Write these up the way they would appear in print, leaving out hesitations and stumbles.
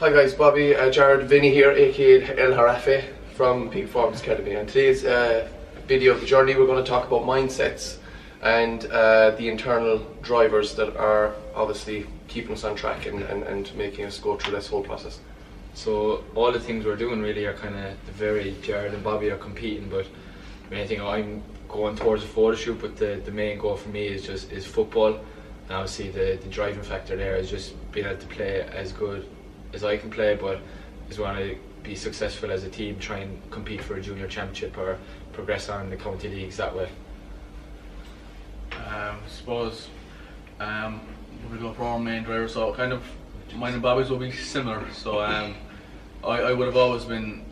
Hi guys, Bobby, Jared, Vinny here, aka El Harafe from Peak Performance Academy, and today's video of the journey we're going to talk about mindsets and the internal drivers that are obviously keeping us on track and making us go through this whole process. So all the things we're doing really are kind of the very Jared and Bobby are competing, but I mean, I think I'm going towards a photo shoot, but the main goal for me is football, and obviously the driving factor there is just being able to play as good as I can play, but is want to be successful as a team, try and compete for a junior championship or progress on in the county leagues that way. I suppose we go for our main driver, so kind of mine and Bobby's will be similar. So I would have always been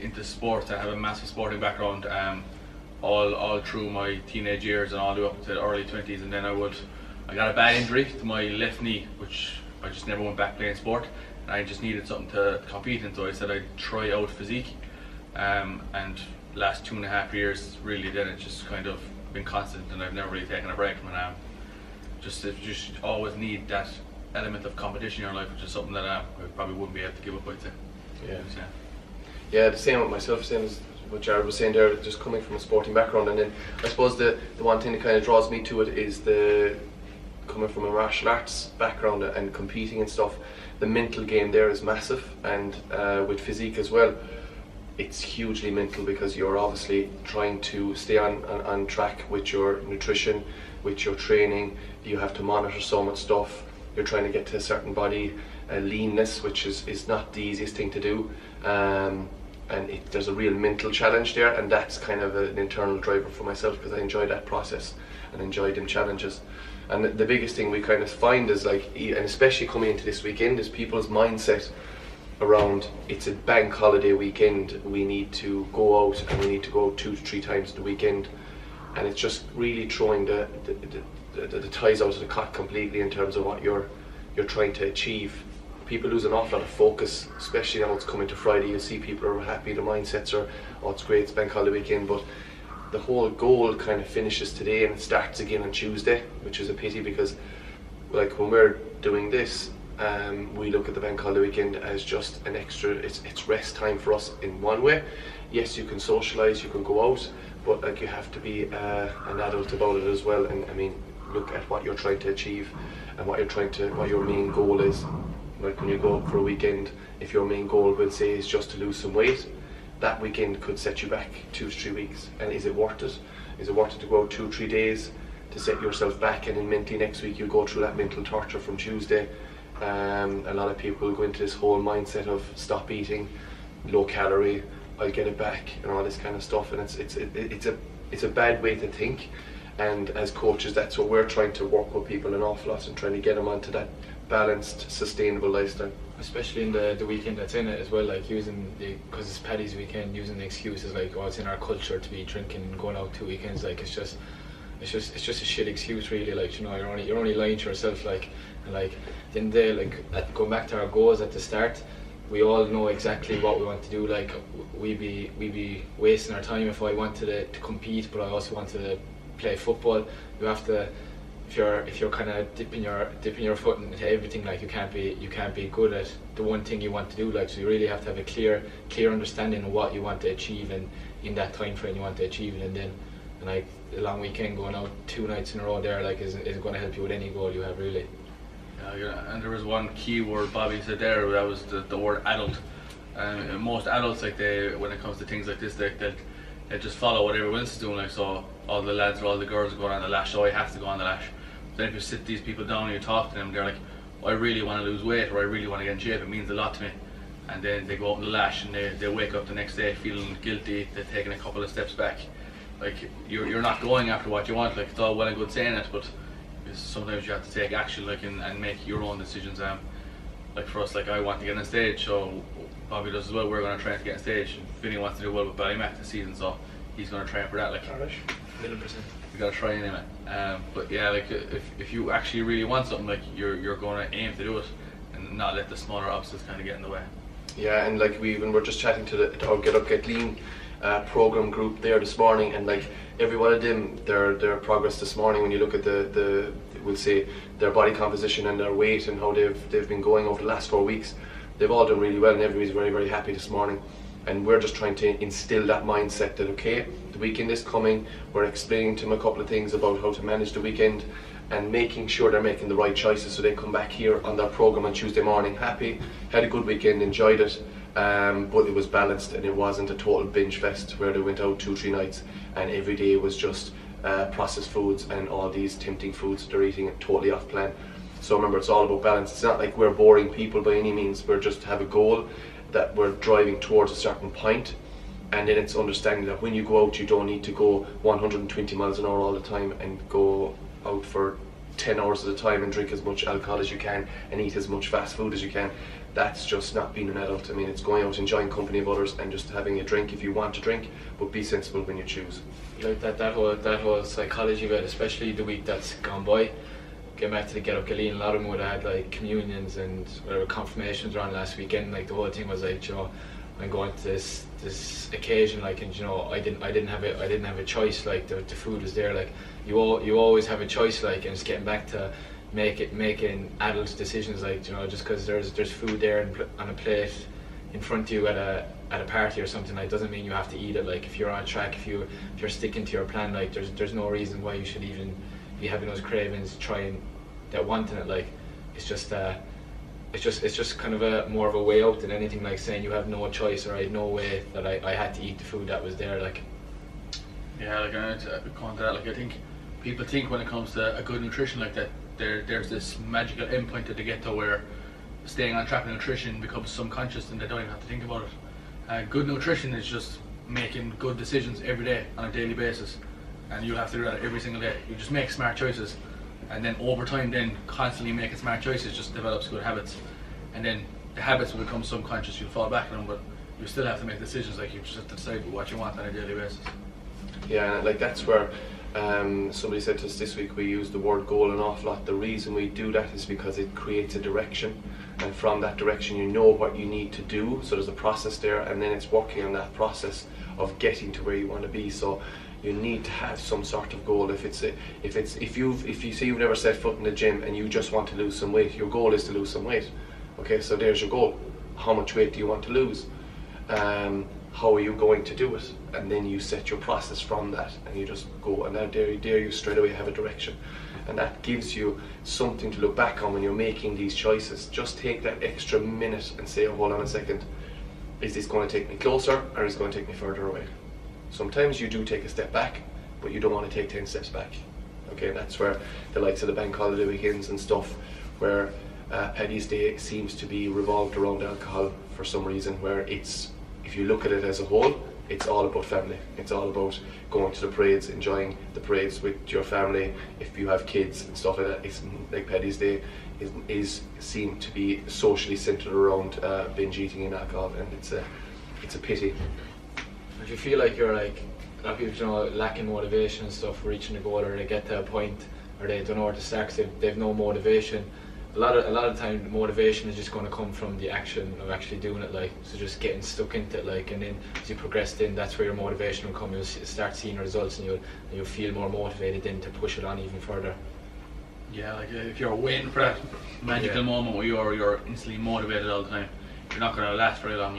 into sport. I have a massive sporting background all through my teenage years and all the way up to the early 20s, and then I got a bad injury to my left knee, which I just never went back playing sport, and I just needed something to compete in, so I said I'd try out physique, and last 2.5 years really then it's just kind of been constant, and I've never really taken a break from it. You just always need that element of competition in your life, which is something that I probably wouldn't be able to give up, I'd say. Yeah, the same with myself, same as what Jared was saying there, just coming from a sporting background, and then I suppose the one thing that kind of draws me to it is coming from a martial arts background and competing and stuff. The mental game there is massive, and with physique as well, it's hugely mental, because you're obviously trying to stay on track with your nutrition, with your training. You have to monitor so much stuff. You're trying to get to a certain body leanness, which is not the easiest thing to do, and there's a real mental challenge there, and that's kind of an internal driver for myself, because I enjoy that process and enjoy them challenges. And the biggest thing we kind of find is, like, and especially coming into this weekend, is people's mindset around, it's a bank holiday weekend, we need to go out, and we need to go 2 to 3 times the weekend, and it's just really throwing the ties out of the cot completely in terms of what you're trying to achieve. People lose an awful lot of focus, especially now it's coming to Friday. You see people are happy, their mindsets are, oh, it's great, it's bank holiday weekend, but the whole goal kind of finishes today and it starts again on Tuesday, which is a pity, because like when we're doing this, we look at the bank holiday weekend as just an extra, it's rest time for us in one way. Yes, you can socialise, you can go out, but like you have to be an adult about it as well, and I mean, look at what you're trying to achieve and what your main goal is. Like when you go out for a weekend, if your main goal, we'll say, is just to lose some weight, that weekend could set you back 2 to 3 weeks. And is it worth it? Is it worth it to go out 2 or 3 days to set yourself back, and then mentally next week you go through that mental torture from Tuesday? A lot of people go into this whole mindset of stop eating, low calorie, I'll get it back, and all this kind of stuff, and it's a bad way to think. And as coaches, that's what we're trying to work with people an awful lot, and trying to get them onto that balanced, sustainable lifestyle. Especially in the weekend that's in it as well, like because it's Paddy's weekend, using the excuses like, oh, it's in our culture to be drinking and going out 2 weekends, like it's just a shit excuse really, like, you know, you're only lying to yourself, like, and like at the end of the day, like going back to our goals at the start, we all know exactly what we want to do. Like we'd be wasting our time if I wanted to compete, but I also wanted to play football. You have to, if you're kind of dipping your foot into everything, like you can't be good at the one thing you want to do, like, so you really have to have a clear understanding of what you want to achieve, and in that time frame you want to achieve it, and like a long weekend going out 2 nights in a row there, like, is going to help you with any goal you have really. Yeah, and there was one key word Bobby said there, that was the word adult. Most adults, like, when it comes to things like this, they just follow what everyone else is doing, like, so all the lads or all the girls are going on the lash, so I have to go on the lash. Then if you sit these people down and you talk to them, they're like, I really want to lose weight, or I really want to get in shape, it means a lot to me. And then they go out on the lash, and they wake up the next day feeling guilty, they're taking a couple of steps back. Like, you're not going after what you want, like, it's all well and good saying it, but sometimes you have to take action, like, and make your own decisions. Like for us, like, I want to get on stage, so Bobby does as well. We're going to train to get on stage. Vinny wants to do well with Ballymac this season, so he's going to train for that. Like, 1,000,000%. You got to try anyway. But yeah, like, if you actually really want something, like, you're going to aim to do it, and not let the smaller obstacles kind of get in the way. Yeah, and like we even were just chatting to our Get Up Get Lean program group there this morning, and like every one of them, their progress this morning, when you look at we'll say their body composition and their weight and how they've been going over the last 4 weeks, they've all done really well, and everybody's very, very happy this morning. And we're just trying to instill that mindset that, okay, the weekend is coming, we're explaining to them a couple of things about how to manage the weekend, and making sure they're making the right choices so they come back here on their programme on Tuesday morning happy, had a good weekend, enjoyed it, but it was balanced and it wasn't a total binge fest where they went out 2-3 nights and every day was just processed foods and all these tempting foods they're eating totally off plan. So remember, it's all about balance. It's not like we're boring people by any means, we're just have a goal that we're driving towards a certain point, and then it's understanding that when you go out you don't need to go 120 miles an hour all the time and go out for 10 hours at a time and drink as much alcohol as you can and eat as much fast food as you can. That's just not being an adult. I mean, it's going out, enjoying company of others and just having a drink if you want to drink, but be sensible when you choose. Like that whole psychology of it, especially the week that's gone by. Getting back to the Get Up Galeen, a lot of them would have had like communions and whatever confirmations around last weekend. Like the whole thing was like, you know, I'm going to this occasion, like, and you know, I didn't have a choice. Like the food was there. Like you always have a choice. Like, and it's getting back to making adult decisions. Like, you know, just because there's food there on a plate in front of you at a party or something, like, doesn't mean you have to eat it. Like if you're on track, if you're sticking to your plan, like there's no reason why you should even be having those cravings, trying that wanting it. Like it's just kind of a more of a way out than anything like saying you have no choice or I had no way that I had to eat the food that was there. Like, yeah, like going to that, like I think people think when it comes to a good nutrition like that, there's this magical endpoint that they get to where staying on track with nutrition becomes subconscious and they don't even have to think about it. Good nutrition is just making good decisions every day on a daily basis, and you have to do that every single day. You just make smart choices, and then over time, then constantly making smart choices just develops good habits, and then the habits will become subconscious. You'll fall back on them, but you still have to make decisions. Like you just have to decide what you want on a daily basis. Yeah, like that's where somebody said to us this week, we use the word goal an awful lot. The reason we do that is because it creates a direction, and from that direction you know what you need to do. So there's a process there, and then it's working on that process of getting to where you want to be. So you need to have some sort of goal. If you say you've never set foot in the gym and you just want to lose some weight, your goal is to lose some weight. Okay, so there's your goal. How much weight do you want to lose? How are you going to do it? And then you set your process from that, and you just go. And now there you straight away have a direction, and that gives you something to look back on when you're making these choices. Just take that extra minute and say, oh, hold on a second, is this going to take me closer or is it going to take me further away? Sometimes you do take a step back, but you don't want to take 10 steps back. Okay, and that's where the likes of the bank holiday weekends and stuff, where Paddy's Day seems to be revolved around alcohol for some reason, where it's, if you look at it as a whole, it's all about family. It's all about going to the parades, enjoying the parades with your family. If you have kids and stuff like that, it's like Paddy's Day is seen to be socially centered around binge eating and alcohol, and it's a pity. If you feel like you're like, a lot of people, you know, lacking motivation and stuff, reaching a goal, or they get to a point, or they don't know where to start because they've no motivation. A lot of the time, motivation is just going to come from the action of actually doing it. Like, so just getting stuck into it. Like, and then as you progress, then that's where your motivation will come. You'll start seeing results, and you'll feel more motivated then to push it on even further. Yeah, like if you're waiting for that magical moment where you're instantly motivated all the time, you're not going to last very long.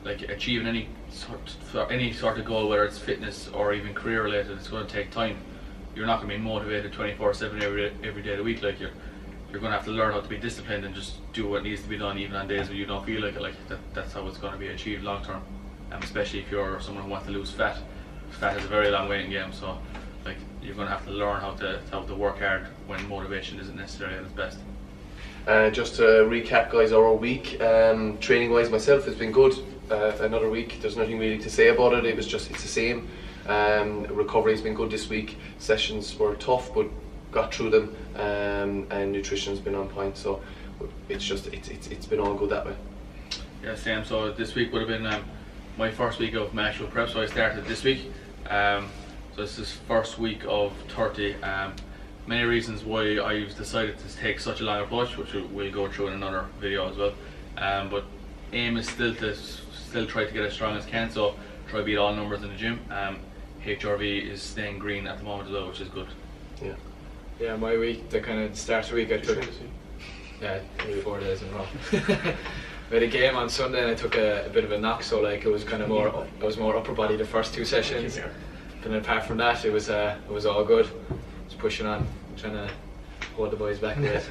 Like achieving any sort of goal, whether it's fitness or even career related, it's going to take time. You're not going to be motivated 24/7 every day of the week. Like you're going to have to learn how to be disciplined and just do what needs to be done, even on days when you don't feel like it. Like that's how it's going to be achieved long term, especially if you're someone who wants to lose fat. Fat is a very long waiting game, so like you're going to have to learn how to work hard when motivation isn't necessarily at its best. Just to recap, guys, our week, training wise, myself, has been good. Another week, there's nothing really to say about it. It's the same. Recovery has been good this week. Sessions were tough, but got through them, and nutrition has been on point. So it's been all good that way. Yeah, same. So this week would have been my first week of my actual prep. So I started this week. So this is first week of 30. Many reasons why I've decided to take such a long approach, which we'll go through in another video as well. But aim is still try to get as strong as can. So try to beat all numbers in the gym. HRV is staying green at the moment as well, which is good. Yeah. Yeah, my week, the kind of start of the week, I took 4 days in a row. We had a game on Sunday and I took a bit of a knock, so like it was kind of more, I was more upper body the first 2 sessions. But then apart from that, it was all good. Just pushing on, trying to hold the boys back a bit.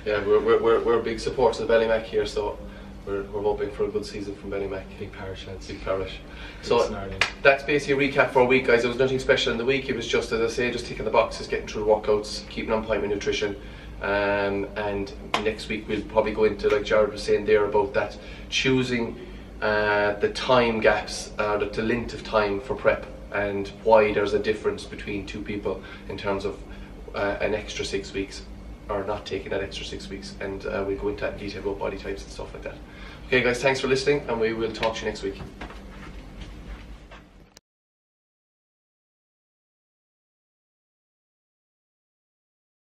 Yeah, we're big supporters of Ballymac here, so we're hoping for a good season from Ballymac. Big parish, lads. Big parish. Big So snarling. that's basically a recap for a week, guys. There was nothing special in the week. It was just, as I say, just ticking the boxes, getting through the workouts, keeping on point with nutrition. And next week we'll probably go into, like Jared was saying there, about that, choosing the time gaps, the length of time for prep, and why there's a difference between 2 people in terms of an extra 6 weeks, or not taking that extra 6 weeks. And we'll go into that in detail about body types and stuff like that. Okay guys, thanks for listening, and we will talk to you next week.